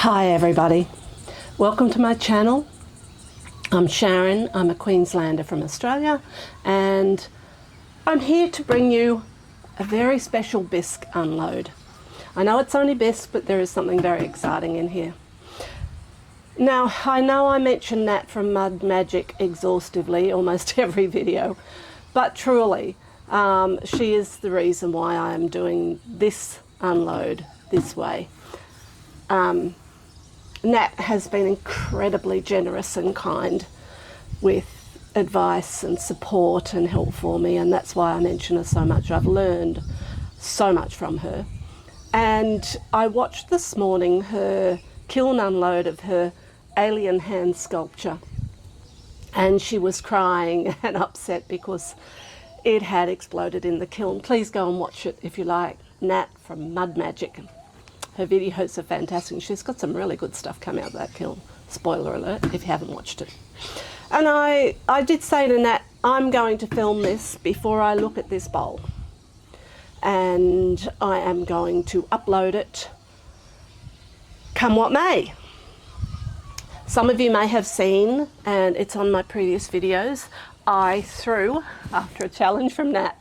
Hi everybody, welcome to my channel. I'm Sharon, I'm a Queenslander from Australia, and I'm here to bring you a very special bisque unload. I know it's only bisque, but there is something very exciting in here. Now, I know I mention Nat from Mud Magic exhaustively almost every video, but truly, she is the reason why I am doing this unload this way. Nat has been incredibly generous and kind with advice and support and help for me, and that's why I mention her so much. I've learned so much from her. And I watched this morning her kiln unload of her alien hand sculpture, and she was crying and upset because it had exploded in the kiln. Please go and watch it if you like. Nat from Mud Magic. Her videos are fantastic. She's got some really good stuff coming out of that kiln. Spoiler alert if you haven't watched it. And I did say to Nat, I'm going to film this before I look at this bowl. And I am going to upload it come what may. Some of you may have seen, and it's on my previous videos, I threw, after a challenge from Nat,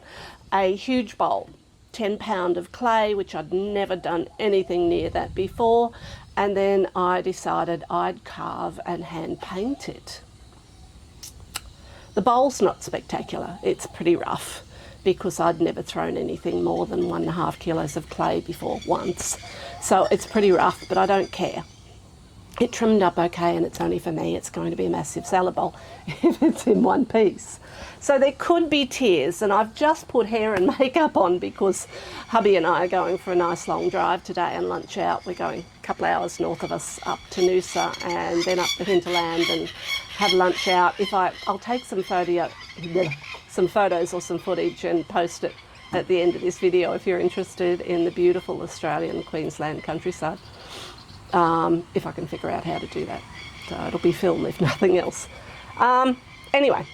a huge bowl. 10 pound of clay, which I'd never done anything near that before, and then I decided I'd carve and hand paint it. The bowl's not spectacular, it's pretty rough because I'd never thrown anything more than 1.5 kilos of clay before once, so it's pretty rough, but I don't care. It trimmed up okay, and it's only for me. It's going to be a massive salad bowl if it's in one piece. So there could be tears, and I've just put hair and makeup on because hubby and I are going for a nice long drive today and lunch out. We're going a couple of hours north of us up to Noosa and then up the hinterland and have lunch out. I'll take some photos or some footage and post it at the end of this video if you're interested in the beautiful Australian Queensland countryside. If I can figure out how to do that. So it'll be film if nothing else. Anyway,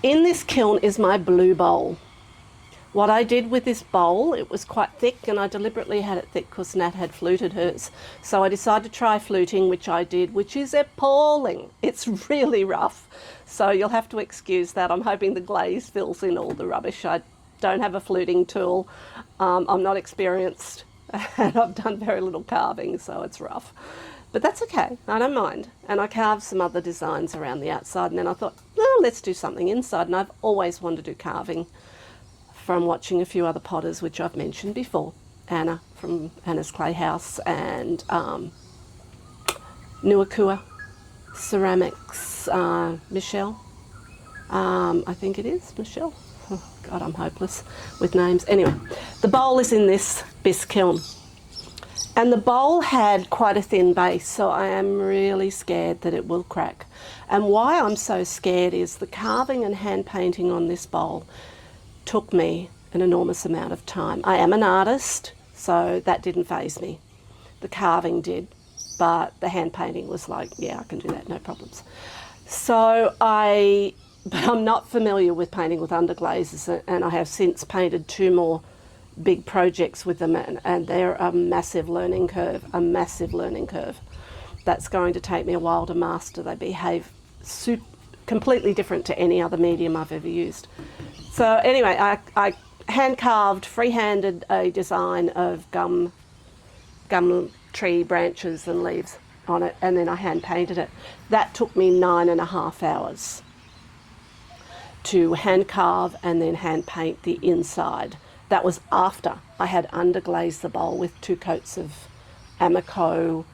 in this kiln is my blue bowl. What I did with this bowl, it was quite thick, and I deliberately had it thick because Nat had fluted hers. So I decided to try fluting, which I did, which is appalling. It's really rough. So you'll have to excuse that. I'm hoping the glaze fills in all the rubbish. I don't have a fluting tool. I'm not experienced. And I've done very little carving, so it's rough. But that's okay, I don't mind. And I carved some other designs around the outside, and then I thought, oh, let's do something inside. And I've always wanted to do carving from watching a few other potters, which I've mentioned before. Anna from Anna's Clay House, and Nuakua Ceramics, Michelle. I think it is Michelle. Oh, God, I'm hopeless with names. Anyway, the bowl is in this bisque kiln. And the bowl had quite a thin base, so I am really scared that it will crack. And why I'm so scared is the carving and hand painting on this bowl took me an enormous amount of time. I am an artist, so that didn't faze me. The carving did, but the hand painting was like, yeah, I can do that, no problems. So but I'm not familiar with painting with underglazes, and I have since painted 2 more big projects with them, and they're a massive learning curve, That's going to take me a while to master. They behave completely different to any other medium I've ever used. So anyway, I hand-carved, free-handed a design of gum tree branches and leaves on it, and then I hand-painted it. That took me 9.5 hours. To hand carve and then hand paint the inside. That was after I had underglazed the bowl with 2 coats of Amico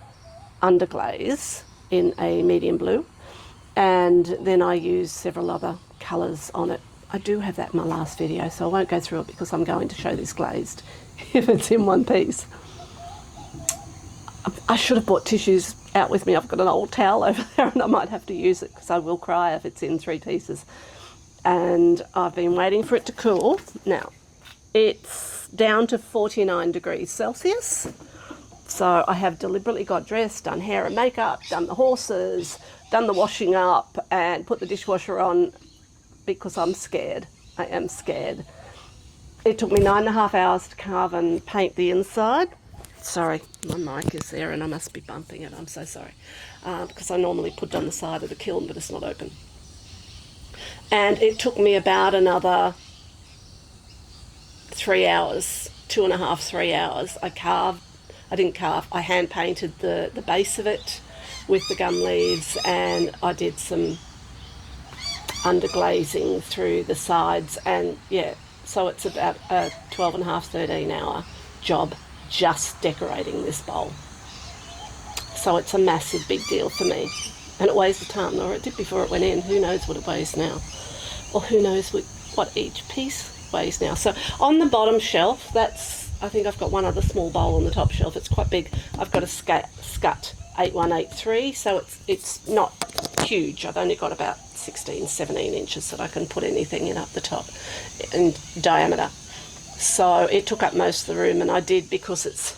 underglaze in a medium blue, and then I used several other colours on it. I do have that in my last video, so I won't go through it because I'm going to show this glazed if it's in one piece. I should have brought tissues out with me. I've got an old towel over there and I might have to use it because I will cry if it's in 3 pieces. And I've been waiting for it to cool. Now, it's down to 49 degrees Celsius. So I have deliberately got dressed, done hair and makeup, done the horses, done the washing up, and put the dishwasher on because I'm scared. I am scared. It took me 9.5 hours to carve and paint the inside. Sorry, my mic is there and I must be bumping it. I'm so sorry. Because I normally put it on the side of the kiln, but it's not open. And it took me about another 3 hours, 2.5, 3 hours. I hand painted the base of it with the gum leaves, and I did some underglazing through the sides, and yeah, so it's about a 12.5, 13 hour job just decorating this bowl. So it's a massive big deal for me, and it weighs a ton, or it did before it went in. Who knows what it weighs now, or who knows what each piece weighs now. So on the bottom shelf, I think I've got one other small bowl on the top shelf. It's quite big. I've got a Scut 8183, so it's not huge. I've only got about 16, 17 inches that I can put anything in up the top in diameter. So it took up most of the room, and I did, because it's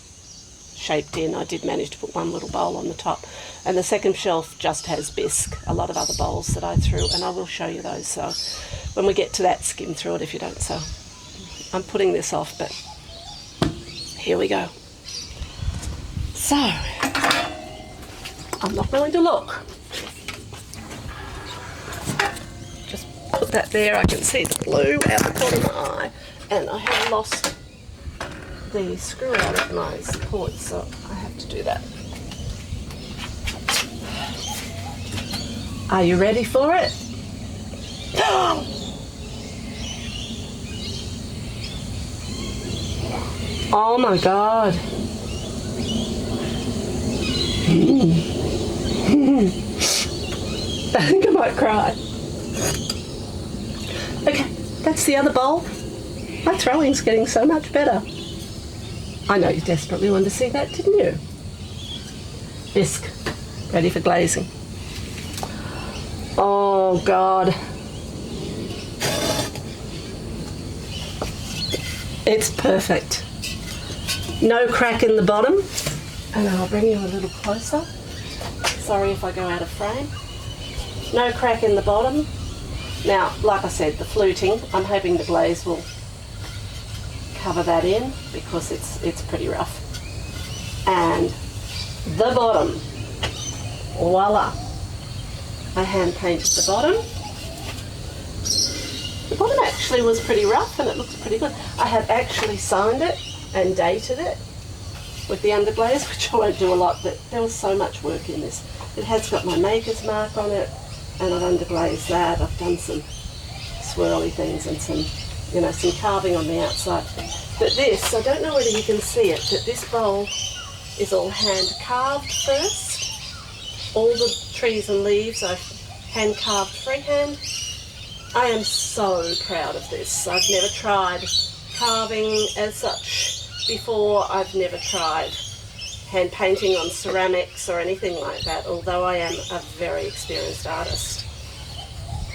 shaped in, I did manage to put one little bowl on the top. And the second shelf just has bisque, a lot of other bowls that I threw, and I will show you those. So when we get to that, skim through it if you don't. So I'm putting this off, but here we go. So I'm not going to look. Just put that there. I can see the blue out the corner of my eye, and I have lost the screw out of my support, so I have to do that. Are you ready for it? Oh my God. I think I might cry. Okay, that's the other bowl. My throwing's getting so much better. I know you desperately wanted to see that, didn't you? Bisque, ready for glazing. Oh God. It's perfect. No crack in the bottom. And I'll bring you a little closer. Sorry if I go out of frame. No crack in the bottom. Now, like I said, the fluting, I'm hoping the glaze will cover that in, because it's pretty rough. And the bottom, voila. I hand painted the bottom. The bottom actually was pretty rough, and it looks pretty good. I have actually signed it and dated it with the underglaze, which I won't do a lot, but there was so much work in this. It has got my maker's mark on it, and I've underglazed that. I've done some swirly things and some carving on the outside. But this, I don't know whether you can see it, but this bowl is all hand carved first. All the trees and leaves I've hand carved freehand. I am so proud of this. I've never tried carving as such before. I've never tried hand painting on ceramics or anything like that, although I am a very experienced artist.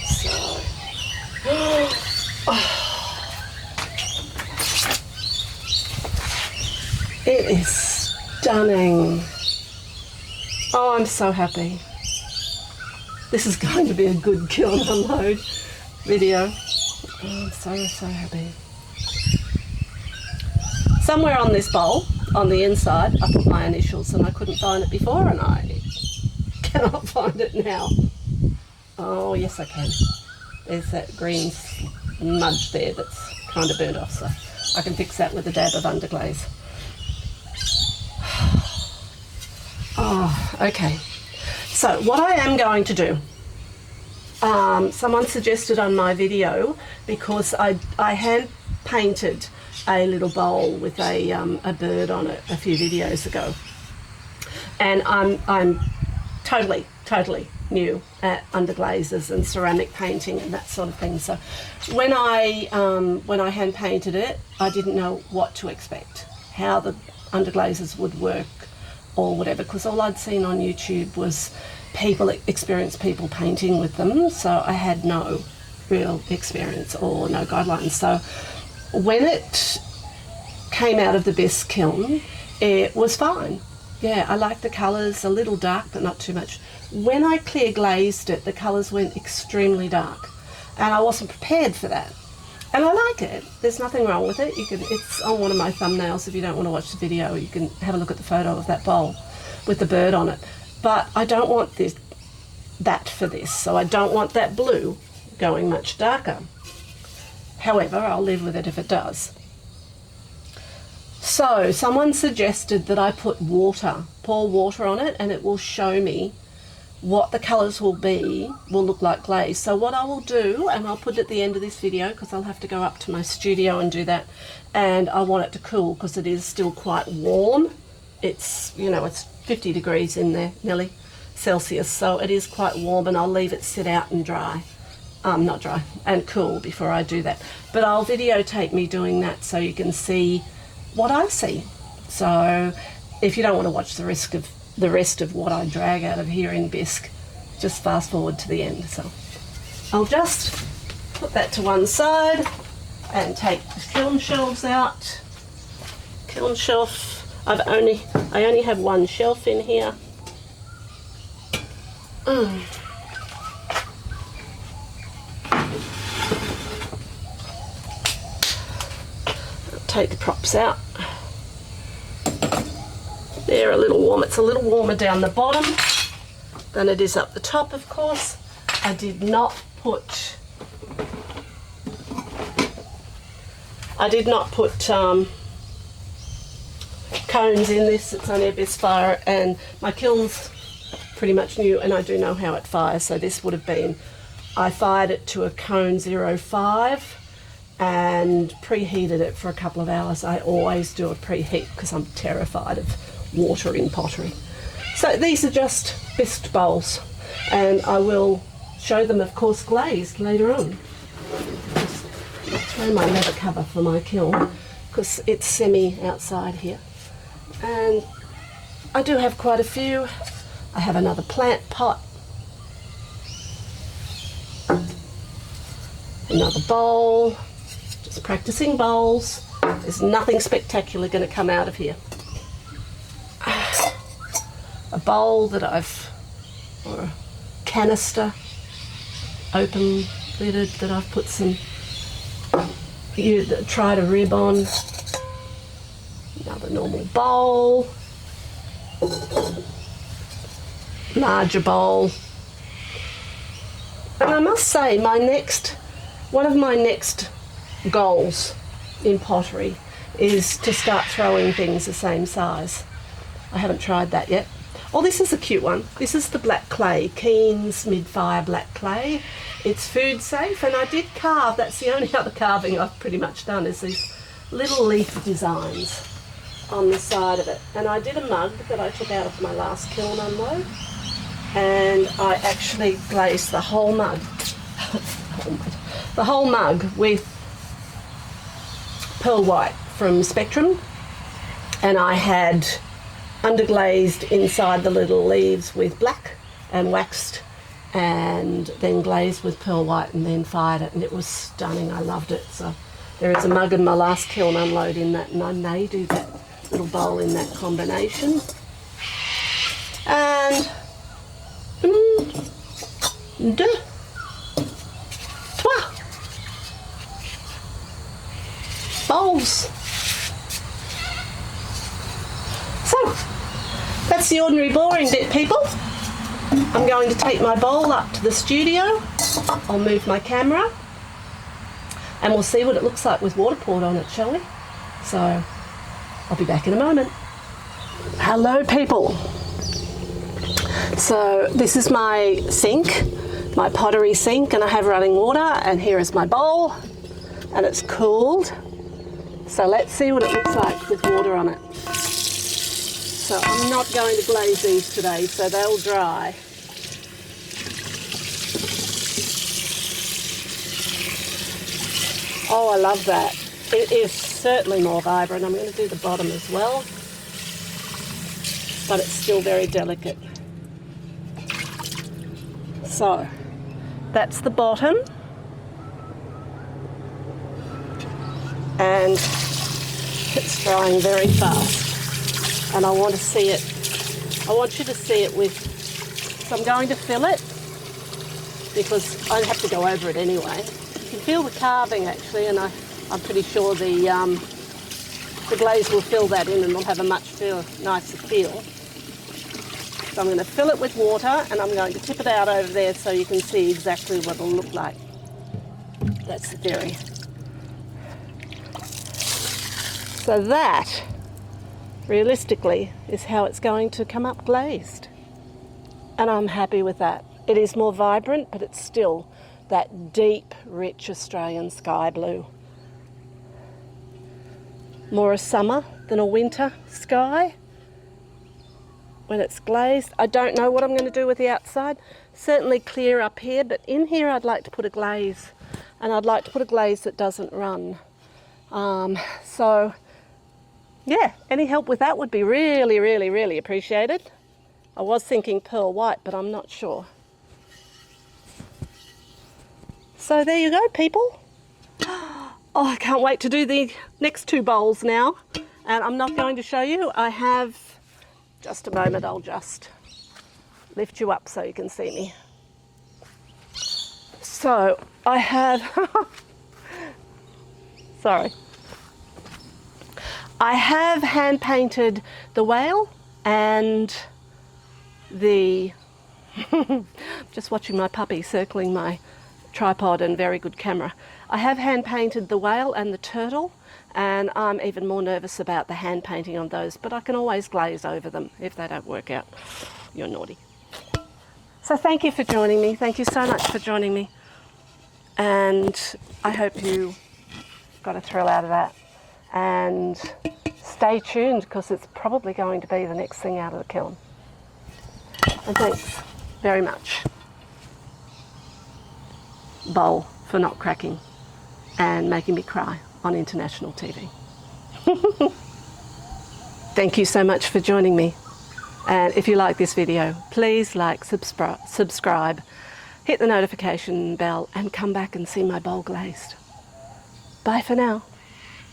So, it is stunning. Oh, I'm so happy. This is going to be a good kiln unload video. Oh, I'm so happy. Somewhere on this bowl, on the inside, I put my initials, and I couldn't find it before, and I cannot find it now. Oh, yes I can. There's that green smudge there that's kind of burnt off, so I can fix that with a dab of underglaze. Oh, okay. So what I am going to do, someone suggested on my video, because I hand painted a little bowl with a bird on it a few videos ago, and I'm totally new at underglazes and ceramic painting and that sort of thing. So when I hand painted it, I didn't know what to expect, how the underglazes would work or whatever, because all I'd seen on YouTube was experienced people painting with them, so I had no real experience or no guidelines. So when it came out of the bisque kiln, it was fine. Yeah, I liked the colours, a little dark but not too much. When I clear glazed it, the colours went extremely dark, and I wasn't prepared for that. And I like it. There's nothing wrong with it. It's on one of my thumbnails. If you don't want to watch the video, you can have a look at the photo of that bowl with the bird on it. But I don't want that for this, so I don't want that blue going much darker. However, I'll live with it if it does. So someone suggested that I pour water on it, and it will show me what the colours will look like glaze. So what I will do, and I'll put it at the end of this video because I'll have to go up to my studio and do that, and I want it to cool because it is still quite warm. It's, you know, it's 50 degrees in there, nearly Celsius, so it is quite warm, and I'll leave it sit out and dry. Not dry, and cool before I do that. But I'll videotape me doing that so you can see what I see. So if you don't want to watch the rest of what I drag out of here in bisque, just fast forward to the end. So I'll just put that to one side and take the kiln shelves out. Kiln shelf, I only have one shelf in here. Take the props out. They're a little warm. It's a little warmer down the bottom than it is up the top, of course. I did not put cones in this. It's only a bisque fire, and my kiln's pretty much new, and I do know how it fires. So this would have been, I fired it to a cone 05 and preheated it for a couple of hours. I always do a preheat because I'm terrified of water in pottery. So these are just bisque bowls, and I will show them, of course, glazed later on. Just throw my leather cover for my kiln because it's semi outside here. And I do have quite a few. I have another plant pot, another bowl, just practicing bowls. There's nothing spectacular going to come out of here. A bowl that or a canister, open lidded, that I've put some, tried a rib on. Another normal bowl. Larger bowl. And I must say, one of my next goals in pottery is to start throwing things the same size. I haven't tried that yet. Oh, this is a cute one. This is the black clay, Keen's mid-fire black clay. It's food safe, and I did carve. That's the only other carving I've pretty much done, is these little leaf designs on the side of it. And I did a mug that I took out of my last kiln unload, and I actually glazed the whole mug, with pearl white from Spectrum, and I had underglazed inside the little leaves with black and waxed, and then glazed with pearl white and then fired it, and it was stunning. I loved it. So there is a mug in my last kiln unload in that, and I may do that little bowl in that combination. And bowls. So that's the ordinary boring bit, people. I'm going to take my bowl up to the studio. I'll move my camera and we'll see what it looks like with water poured on it, shall we? So I'll be back in a moment. Hello, people. So this is my sink, my pottery sink, and I have running water, and here is my bowl, and it's cooled. So let's see what it looks like with water on it. So I'm not going to glaze these today, so they'll dry. Oh, I love that. It is certainly more vibrant. I'm going to do the bottom as well, but it's still very delicate. So that's the bottom, and it's drying very fast, and I want to see it. I want you to see it with, so I'm going to fill it because I have to go over it anyway. can feel the carving actually, and I'm pretty sure the glaze will fill that in and we'll have a much nicer feel. So I'm going to fill it with water and I'm going to tip it out over there so you can see exactly what it'll look like. That's the theory. So that, realistically, is how it's going to come up glazed. And I'm happy with that. It is more vibrant, but it's still that deep, rich Australian sky blue. More a summer than a winter sky when it's glazed. I don't know what I'm going to do with the outside. Certainly clear up here, but in here I'd like to put a glaze, and I'd like to put a glaze that doesn't run. So yeah, any help with that would be really, really, really appreciated. I was thinking pearl white, but I'm not sure. So there you go, people. Oh, I can't wait to do the next 2 bowls now. And I'm not going to show you. I have, just a moment, I'll just lift you up so you can see me. So I have, sorry. I have hand painted the whale and the, just watching my puppy circling my tripod and very good camera. I have hand painted the whale and the turtle, and I'm even more nervous about the hand painting on those, but I can always glaze over them if they don't work out. You're naughty. So thank you for joining me. Thank you so much for joining me. And I hope you got a thrill out of that. And stay tuned because it's probably going to be the next thing out of the kiln. And thanks very much, Bowl, for not cracking and making me cry on international TV. Thank you so much for joining me. And if you like this video, please like, subscribe, hit the notification bell and come back and see my bowl glazed. Bye for now.